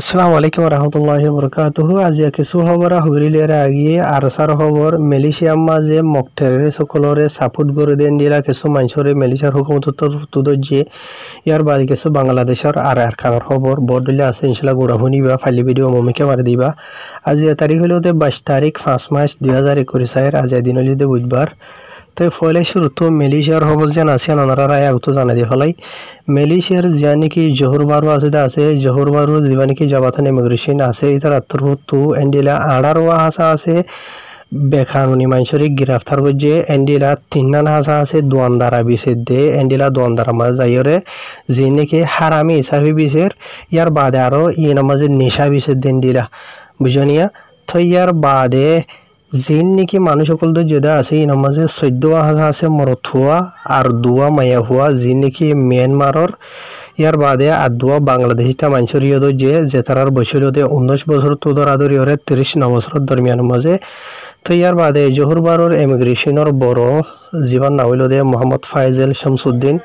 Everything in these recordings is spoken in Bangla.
আসসালামু আলাইকুম রহমতুল্লাহি বরকাতুহু। আজি কিছু খবর হুরিলের আগিয়ে আরসার খবর মালয়েশিয়ার মাঝে মকটেরে সকলরে সাপোর্ট করে দেন দিলা কিছু মানুষরে মালয়েশিয়ার হুকুমত তুদজ্জে ইয়ার বাদে কিছু বাংলাদেশের আর খানার খবর বদলে আছে ইনশাল্লাহ গোড়া শুনিবা ফাইলি ভিডিও মমিকে মারি দিবা। আজি তারিখ হলো 22 তারিখ 5 মার্চ 2021 আজ দিন হলো বুধবার। তো ফলে শুরু তো মালয়েশিয়ার খবর যেন আছে ওনারা রায় আগত জানা দিয়ে ফেলাই মালয়েশিয়ার যা নাকি জহুর বারু আছে জহুর বারু যা নাকি জাবাতান ইমিগ্রেশন আছে এটার আত্মহত্যু এন্ডিলা আড়ারোয়া হাসা আছে বেকানুনি মানুষের গ্রেফতার করছে এন্ডিলা তিন্নান হাসা আছে দোয়ানদারা বিশেষ দে এন্ডিলা দোয়ানদারা মাঝে যাইরে যে নাকি হারামি হিসাবে বিশের ইয়ার বাদে আরো ইয়ে নামাজে নেশা বিশেষ দেন দিলা বুঝনিয়া। তো ইয়ার বাদে জিন নাকি মানুষ সকল যেটা আছে এই নামাজে 14 হাজার আছে মরথুয়া আর দুয়া মায়া হুয়া জিন নাকি মিয়ানমারর ইয়ার বাদে আর দুয়া বাংলাদেশিটা মানুষের ইয়দ যে তারার বছর 19 বছর তোদর আদর ইয়রে 39 বছরের দরমিয়ানের মাঝে। তো ইয়ার বাদে জহুর বারুর ইমিগ্রেশনের বড় জীবন না হইল দে মোহাম্মদ ফাইজেল শামসুদ্দিন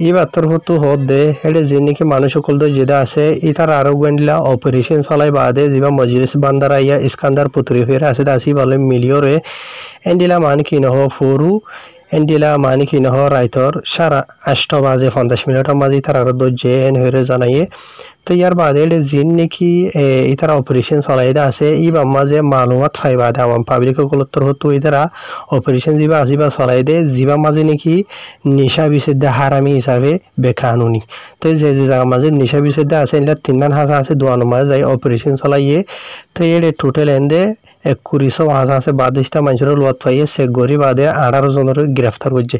এই বার্তার হতো হদ দে এটা যে নাকি মানুষ সকল যেটা আছে ইতার আরো গেন্ডিলা অপারেশন চলাই বাদে যা মজলিস বান্দারা ইয়া ইস্কান্দার পুত্রি হয়ে আছে আসি বলে মিলিয়রে এন্ডিলা মান কি নহ ফরু এন্ডিলা মানে কি নহ রাইতর সারা 8 বাজে 50 মিনিটের মাঝে তার আরো দজ্জে এন হয়ে জানাইয়ে। তো ইয়ার বাদে জিন নাকি ইতারা অপারেশন চলাই আছে ই মাঝে মালুমাত ফাইবা দে আমার পাবলিক সকলতর হতো ইতারা অপারেশন যা আসিবা চলাই দে যা মাঝে নাকি নিশা বিচ্ছেদ হারামি হিসাবে বেকানুনি। তো যে জায়গার মাঝে নিশা বিচ্ছেদ আছে এগুলা তিনজন হাসা আছে দোয়ানোর মাঝে যাই অপারেশন চলাইয়ে। তো এর টোটাল এন্দে 21 হাজার আছে 22টা মানুষের লোয়াত পাইয়ে চেক করি বাদে 18 জনের গ্রেফতার করছে।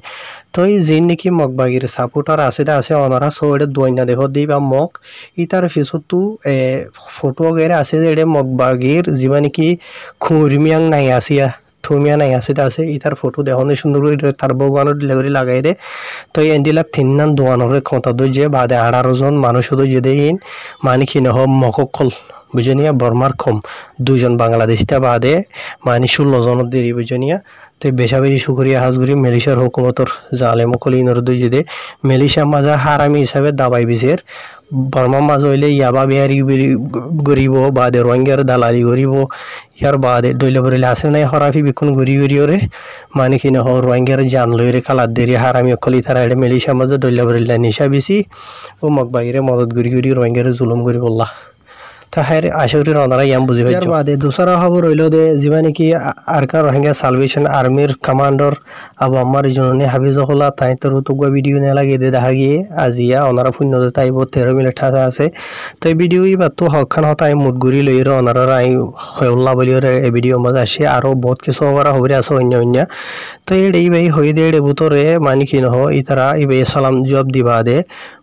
তো এই যে নাকি মগবাগির সাপোর্টার আছে ওনারা সৌড়ে দোয়াইনা দেখো দিই বা মগ ইতার পিছতো ফটো গেরে আছে যে এটা মগবাগির যা নাকি খুরমিয়াং নাই আসিয়া থুমিয়া নাই আছে ইতার ফটো দেখনে সুন্দর করে তার বগানোর ডিলেভারি লাগাই দে। তো এন্ডিলা তিননান দোয়ানোর ক্ষমতা দইছে বাদে 18 জন মানুষ যে দেন মানে কি নহ মককল বুঝনিয়া বর্মার কম 2 জন বাংলাদেশিটা বাদে মানে 16 জনের দেরি বুঝনিয়া। তো বেশি শুক্রিয়া হাজগুড়ি মালয়েশিয়ার হুকুমতর জালেমকল ইনর দুই দে মালয়েশিয়ার মাঝে হারামি হিসাবে দাবাই বিচের বর্মার মাঝে হইলে ইয়াবা বিহারি গরিব বাদে রোহিঙ্গার দালালি গরিব ইয়ার বাদে দইলে বরিলে আছে নাই হরাফি বিকুন গড়ি মানে কি নহ রোহিঙ্গার জান লইরে কালার দেরি হারামি অকলি তারা এটা মালয়েশিয়ার মাঝে দইলে বরিলে নিশা বেশি ও মগবাগিরে মদত গড়ি রোহিঙ্গার জুলুম গরি বললা। তাহার আশা করি ওনারা ইয়াম বুঝে পাইছে। বাদে দুসরা খবর হইল দে যা নাকি আরকান রোহিঙ্গা সালভেশন আর্মির কমান্ডার আবু আম্মার জননী হাফিজুল্লাহ তাই তোর তুগা ভিডিও না লাগিয়ে দে দেখা গিয়ে আজিয়া ওনারা শূন্য তাইব 13 মিনিট আছে। তো এই ভিডিও এবার তো হকখান হতাই মুটগুড়ি লইর ওনারা রাই হল্লা বলি এই ভিডিও মাঝে আসে আরো বহুত কিছু হবার খবরে আছে অন্য। তো এই ভাই হয়ে দে বুতরে মানে কি নহ ইতারা এই সালাম জবাব দিবা দে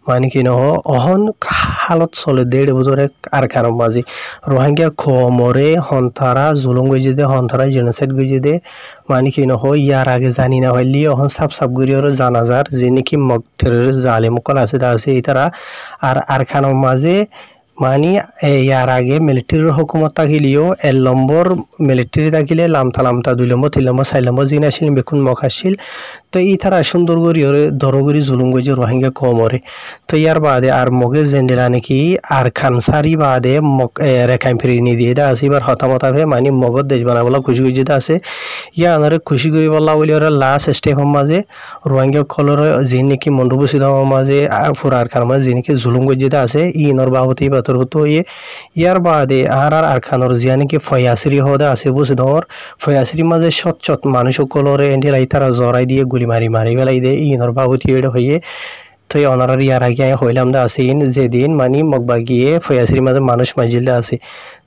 মানে কি নহ অহন হালত চলে 1.5 বছরে আর কারণ মাঝে রোহিঙ্গা খমরে হন্তারা জুলুম গইজে দে হন্তারা জেনোসাইড গইজে দে মানে কি নহ ইয়ার আগে জানি না হইলি অহন সাপ গরিয়র জানাজার যে নাকি মগটেরের জালেমকল আছে ইতারা আর কারণ মাঝে মানে ইয়ার আগে মিলিটারির হুকুমত থাকিলেও 1 নম্বর মিলিটারি থাকিলে লামতা 2 নম্বর 3 নম্বর 4 নম্বর জিন আসিল বেকুন মক আসিল। তো ই তারা সুন্দর করি দরগরি জুলুম গজি রোহিঙ্গা কমরে। তো ইয়ার বাদে আর মগে জেন্ডিলা নাকি আর খানসারি বাদে রেখাই ফিরি নি দিয়ে দা আসিবার হতামতাভে মানে মগত দেশ বানাবলা খুশি গুজিতে আছে ইয়া আনারে খুশি করি বললা বলি ওরা লাস্ট স্টেপের মাঝে রোহিঙ্গা কলর যে নাকি মন্ডবসিদামের মাঝে ফুরার খান মাঝে যে নাকি জুলুম গজিতে আছে ইনর বাবতি বাতর হতো ইয়ার বাদে আর খানোর জিয়া নাকি ফয়াসিরি হদে আছে বসিদমর ফয়াসিরি মাঝে সচ্চত মানুষ কলরে এন্ডিলাই তারা জরাই দিয়ে গুলি মারি ফেলাই দে ইনর বাবতি এটা হইয়ে। তো অনারার ইয়ার আগে হইলাম দা আছে যেদিন মানে মগবাগিয়ে ফয়াসির মাঝে মানুষ মাজিলে আছে।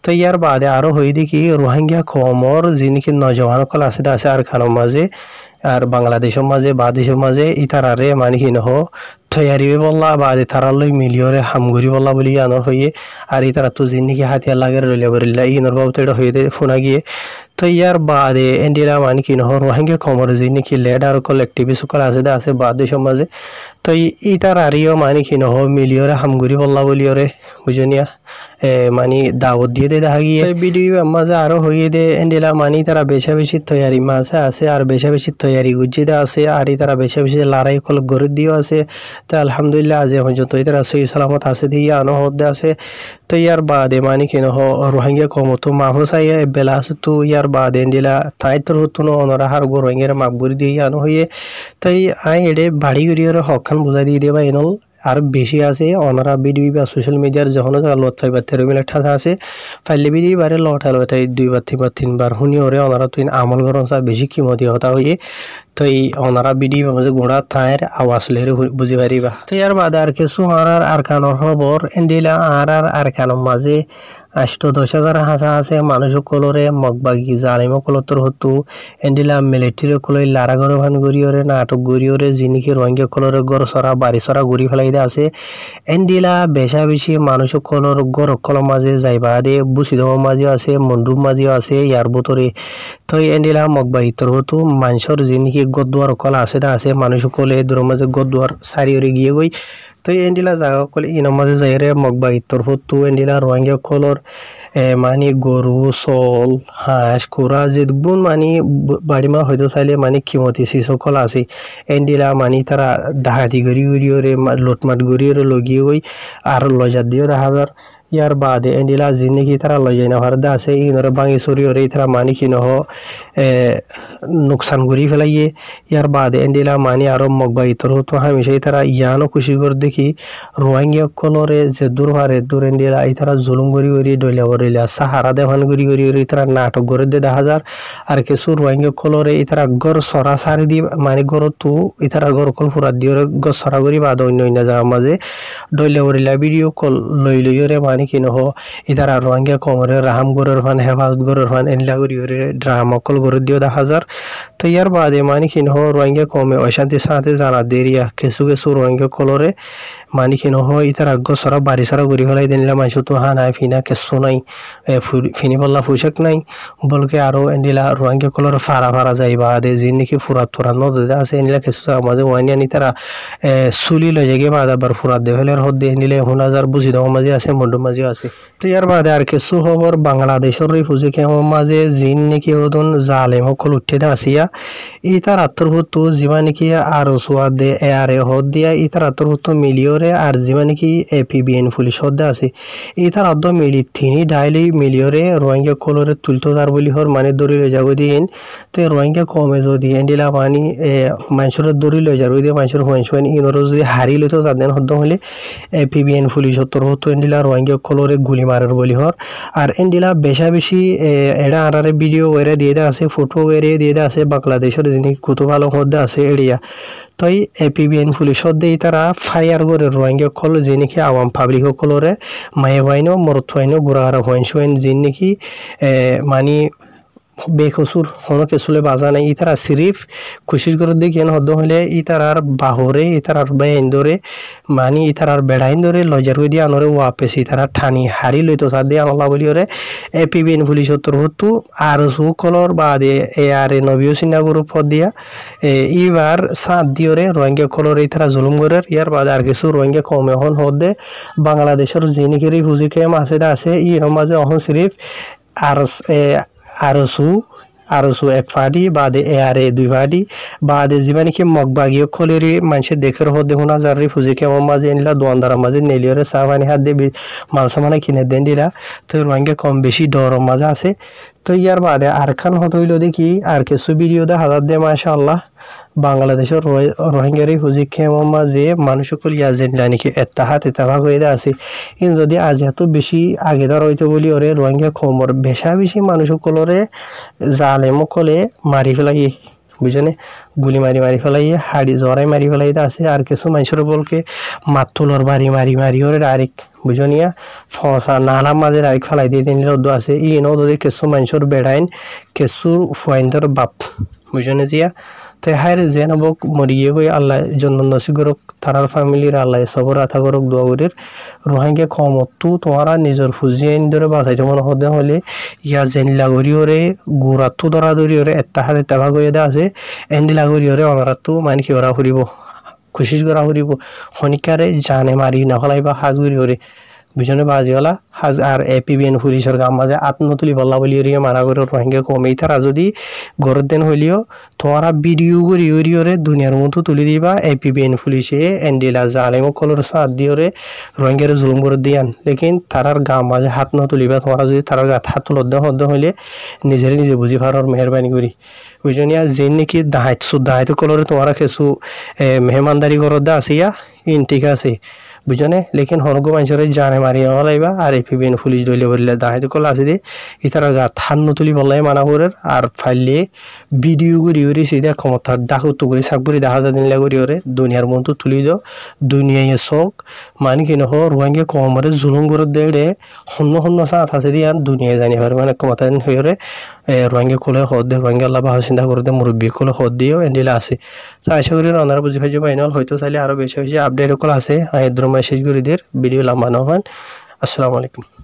তো ইয়ার বাদে আরো হয়ে দেখি রোহিঙ্গা কমর যে নাকি নজওয়ান কল আছে আর খানোর মাঝে আর বাংলাদেশের মাঝে বাদেশের মাঝে ইতারারে মানে কি নহ তৈয়ারি বললা বাদে তারা লই মিলিয়রে হামগুড়ি বললা বলি আনর হইয়ে আর ইতারা তো যে নাকি হাতিয়ার লাগে রইলে বরিল্লা ইনর বাবু তো এটা হয়ে ফোনা গিয়ে। তো তো ইয়ার বাদে এন্ডিলা মানে কি নহর রোহিঙ্গা কমরে যে নাকি লেডার কলেক্টিভ সকল আছে বাদে সমাজে তো ইতার আরিও মানে কি নহ মিলিয়রে হামগুড়ি বললা বলিয়রে বুঝনিয়া মানে দাওয়াত দিয়ে দেখা গিয়ে ভিডিও মাঝে আরো হয়ে দে এন্ডিলা মানে তারা বেশি তৈয়ারি মাঝে আছে আর বেশি তৈয়ারি গুজিদা আছে আর তারা বেশি লড়াই কল গড়ে দিও আছে তো আলহামদুলিল্লাহ আজ পর্যন্ত তারা সহি সালামত আছে দিয়ে আনো হতে আছে তো ইয়ার বাদে মানে কি নহ রোহিঙ্গা কমতো মাহসাই বেলা আছে তো ইয়ার বাদে এন্ডিলা তাই তোর হতো অনরা হার গো রোহিঙ্গার মাকবুরি দিয়ে আনো হয়ে তাই আই এডে বাড়ি গড়িয়ে হক বুঝাই দিয়ে দেবা এনল আর বেশি আছে অনারা ভিডিও বা সোশ্যাল মিডিয়ার যখন লতাই বা 13 মিনিট ঠাসা আছে ফাইলে ভিডিও বারে লটাই 2 বার 3 বার শুনি ওরে অনারা তুই আমল গরম চা বেশি কিমতি হতা হয়ে তো এই অনারা ভিডিও মাঝে গোড়া থায়ের আওয়াজ লেরে বুঝি পারিবা তো ইয়ার বাদে আর কিছু আর কানোর খবর এন্ডিলা আর কানোর মাঝে 8-10,000 হাসা আছে মানুষ কলরে মগবাগি জালিম কলতর হতো এন্ডিলা মিলিটারি কলই লারাগর ভান গরিয়রে নাটক গরিয়রে জিনিকে রোহিঙ্গা কলরে গর সরা বাড়ি সরা গরি ফেলাইতে আছে এন্ডিলা বেশি মানুষ কলর গর কল মাঝে যাইবা দে বুসিদম মাঝে আছে মন্ডুব মাঝে আছে ইয়ার ভিতরে তো এন্ডিলা মগবাগি তোর হতো মানুষের জিনিকে গদুয়ার কল আছে মানুষ কলে দূর মাঝে গদুয়ার সারিয়রে গিয়ে গই তো এন্ডিলা জায়গা কলে ইনার মাঝে যাইরে মগবাগি তোর হতো এন্ডিলা রোহিঙ্গা কলর মানে গরু চল হাঁস কুড়া যেগুন মানে বাড়িমা হয়তো চাইলে মানে কিমতি সকল আছে এন্ডিলা মানে তারা ডাহাতি গড়িয়ে লুটমাট গড়িয়ে লগিয়ে গই আর লজার দিও 10,000 ইয়ার বাদে এন্ডিলা যে নাকি তারা লই যায় না ভারতে আছে ইনরে ভাঙি চুরি হরে তারা মানে কি নহ নোকসান করি ফেলাইয়ে ইয়ার বাদে এন্ডিলা মানে আরো মগবাই তোর তো হামেশাই তারা ইয়ানো খুশি করে দেখি রোহিঙ্গা কলরে যে দূর হারে দূর এন্ডিলা এই তারা জুলুম করি ডইলা সাহারা দেওয়ান করি তারা নাটক করে দে 10,000 আর কিছু রোহিঙ্গা কলরে এই তারা গর সরা সারি দি মানে গর তো এই তারা গর কল ফুরা দিয়ে গর সরা করি বাদ অন্য জায়গার মাঝে ডইলা ভিডিও কল লইরে মানে কি নহ ইতারা রোহিঙ্গা কমরে রাহাম গরের ফান হেফাজত গরের ফান এনলা করি ড্রামা কল করে দিও 10,000 তো ইয়ার বাদে মানে কি নহ রোহিঙ্গা কমে অশান্তির সাথে জানা দেরিয়া কিছু রোহিঙ্গা কলরে মানে কি নহ ইতারা গসরা বাড়ি সারা ঘুরি ফেলাই দিনলা মানুষ তো হানাই ফিনা কিছু নাই ফিনি পাল্লা পোশাক নাই বলকে আরো এন্ডিলা রোহিঙ্গা কলর ফারা যাইবা দে যে নাকি ফুরাত নদী আছে এনলা কিছু মাঝে ওয়ানি আনি তারা চুলি লই যাগে বাদাবার ফুরাত দে ফেলে হদ দিয়ে এনলে 1,000 বুঝি দেওয়া মাঝে আছে মন্ডু মাঝে আছে তো ইয়ার বাদে আর কিছু খবর বাংলাদেশের রিফিউজি ক্যাম্পের মাঝে জিন নাকি ওদন জালেম সকল উঠে দে আসিয়া ই তার আত্মভূত যিবা নাকি আর সোয়াদ দে এয়ারে হদ দিয়া ই তার আত্মভূত মিলিয়রে আর যিবা নাকি এপিবিএন পুলিশ হদে আছে ই তার আদ্য মিলি তিনি ডাইলি মিলিয়রে রোহিঙ্গা কলরে তুলতো তার বলি হর মানে দড়ি লই যাবো দিন তো রোহিঙ্গা কমে যদি এন্ডিলা মানে মানুষের দড়ি লই যাবো দিয়ে মানুষের হুঁয়ান ইনর যদি হারি লইতো তাদের হদ্দ হলে এপিবিএন পুলিশ হতর হতো এন্ডিলা রোহিঙ্গা কলরে গুলি মারার বলি হর আর এন্ডিলা বেশি এরা আরারে ভিডিও ওরে দিয়ে দেওয়া আছে ফটো ওরে দিয়ে দেওয়া আছে বাংলাদেশের যিনি কুতুব আলম হদ্দে আছে এরিয়া তাই এপিবিএন পুলিশত দিয়ে তারা ফায়ার করে রোহিঙ্গা কল যে নাকি আওয়াম পাবলিক সকলরে মায়ে হয়নো মরত হয়নো গুড়াহারা হইন যে নাকি মানে বেকসুর হনো কেসুলে বাজা নাই ই তারা সিরিফ খুশি করে দিয়ে কেন হদ্দ হলে ই তারার বাহরে ই তারার বেআইন ধরে মানে ই তারার বেড়াইন ধরে লজার হয়ে দিয়ে আনরে ওয়াপেস ই তারা ঠানি হারি লইতো সার দিয়ে আনলা বলি ওরে এপিবিএন পুলিশ উত্তর হতো আর কলর বা দে এ আর নবীয় চিন্তা গ্রুপ দিয়া এইবার সাত দিওরে রোহিঙ্গা কলর এই তারা জুলুম করে ইয়ার বাদে আর কিছু রোহিঙ্গা কম এখন হদে বাংলাদেশের যে নাকি রিফিউজি ক্যাম্প আছে ই মাঝে এখন সিরিফ আরসু এক ফাটি বাদে এয়ারে 2 ফাটি বাদে যিবা নাকি মগবাগীয় খলেরি মানুষের দেখের হদ দেখুন হাজার রিফিউজি ক্যাম্পের মাঝে এনলা দোয়ানদার মাঝে নেলিয়রে সাহানি হাত দিয়ে মাল সামানে কিনে দেন দিলা তো রোহিঙ্গা কম বেশি ডর মাঝে আছে তো ইয়ার বাদে আর খান হত হইল দেখি আর কিছু ভিডিও দে হাজার দিয়ে মাশাআল্লাহ বাংলাদেশের রোহিঙ্গা রিফিউজি ক্যাম্পের মাঝে মানুষ সকল ইয়াজেন্ডা নাকি এত্তাহাত হয়ে আছে কিন্তু যদি আজ এত বেশি আগে ধর হইতে বলি ওরে রোহিঙ্গা কমর বেশি মানুষ সকলরে জালেম কলে মারি ফেলাই বুঝেনে গুলি মারি ফেলাই হাড়ি জরাই মারি ফেলাই আছে আর কিছু মানুষের বলকে মাতুলর বাড়ি মারি ওরে ডাইরেক্ট বুঝনিয়া ফসা নালার মাঝে ডাইরেক্ট ফেলাই দিয়ে তিন আছে ই যদি কিছু মানুষের বেড়াইন কিছু ফুয়াইন্দর বাপ বুঝনে জিয়া তে হায়ের যে নবক মরিয়ে গই আল্লাহ জন্য নসিগরক তারার ফ্যামিলির আল্লাহ সবর আথা করক দোয়া করির রোহিঙ্গা কমতু তোমারা নিজের ফুজিয়াইন ধরে বাঁচাইতে মনে হতে হলে ইয়া জেনিলা গরিওরে গুড়াত্তু ধরা ধরিওরে এত্তাহাতে তেভা গইয়ে দে আছে এন্ডিলা গরিওরে অনারাত্তু মানে কি ওরা ফুরিব খুশিস করা ফুরিব শনিকারে জানে মারি না হলাই বা হাজ গরিওরে বুঝনে বাজিওয়ালা হাজ আর এপিবিএন পুলিশের গাম মাঝে আত্মতুলি বল্লা বলি এরিয়ে মারা করে রোহিঙ্গা কমেই তারা যদি গরর দেন হইলেও তোমারা ভিডিও করি ওরিওরে দুনিয়ার মতো তুলি দিবা এপিবিএন পুলিশে এন্ডিলা জালেম কলর সাথ দিওরে রোহিঙ্গারে জুলুম করে দিয়ান লেকিন তারার গাম মাঝে হাত ন তুলিবা তোমারা যদি তারার গাত হাত তুলদ্দ হদ্দ হইলে নিজে বুঝি ফারার মেহরবানি করি বুঝনিয়া যে নাকি দাহাইত কলরে তোমারা কিছু মেহমানদারি করদ আসিয়া ইন ঠিক আছে বুঝনে লেকিন হনগো মানুষের জানে মারি হলাইবা আর এপিবিএন পুলিশ দইলে বললে দাহাইত কল আছে দে ইতারা গা থান নতুলি বললাই মানা করে আর ফাইলে ভিডিও করি ওরি সিধা ক্ষমতার ডাকু তুগুরি সাকবুরি দেখা যা দিনলা করি ওরে দুনিয়ার মতো তুলি দাও দুনিয়ায় শোক মানে কি নহ রোহিঙ্গা কমরে জুলুম করে দেড়ে হন্য সাথ আছে দিয়ে দুনিয়ায় জানি পারে মানে ক্ষমতা দিন হয়ে রোহিঙ্গা কোলে হদ দে রোহিঙ্গা আল্লাহ ভালো চিন্তা করে দে মুরব্বী কোলে হদ দিয়েও এন্ডিলা আছে তো আশা করি রান্নার বুঝি ভাই পাইনল হয়তো চাইলে আরো বেশি আপডেট কল আছে মেসেজ করে দের ভিডিও লম্বা না হন আসসালামু আলাইকুম